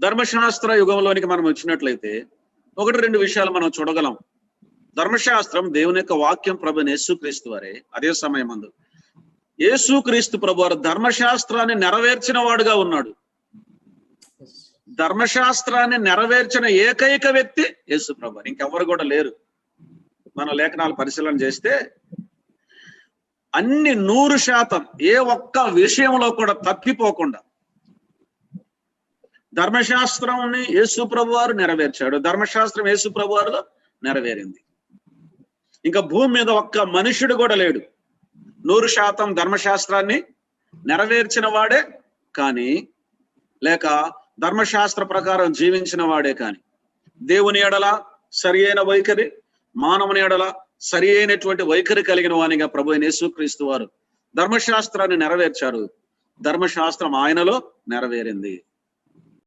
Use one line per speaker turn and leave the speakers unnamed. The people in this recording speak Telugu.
ధర్మశాస్త్ర యుగంలోనికి మనం వచ్చినట్లయితే 1-2 విషయాలు మనం చూడగలం. ధర్మశాస్త్రం దేవుని యొక్క వాక్యం ప్రభు యేసుక్రీస్తు వారే. అదే సమయమందు యేసుక్రీస్తు ప్రభు వారు ధర్మశాస్త్రాన్ని నెరవేర్చిన వాడుగా ఉన్నాడు. ధర్మశాస్త్రాన్ని నెరవేర్చిన ఏకైక వ్యక్తి యేసు ప్రభు, ఇంకెవరు కూడా లేరు. మన లేఖనాలు పరిశీలన చేస్తే అన్ని 100% ఏ ఒక్క విషయంలో కూడా తప్పిపోకుండా ధర్మశాస్త్రాన్ని యేసు ప్రభు వారు నెరవేర్చాడు. ధర్మశాస్త్రం యేసు ప్రభు వారిలో నెరవేరింది. ఇంకా భూమి మీద ఒక్క మనుషుడు కూడా లేడు 100% ధర్మశాస్త్రాన్ని నెరవేర్చిన వాడే కానీ, లేక ధర్మశాస్త్ర ప్రకారం జీవించిన వాడే కానీ, దేవుని ఎడల సరి అయిన వైఖరి, మానవుని ఎడల సరి అయినటువంటి వైఖరి కలిగిన వానిగా ప్రభు అయిన యేసుక్రీస్తు వారు ధర్మశాస్త్రాన్ని నెరవేర్చారు. ధర్మశాస్త్రం ఆయనలో నెరవేరింది.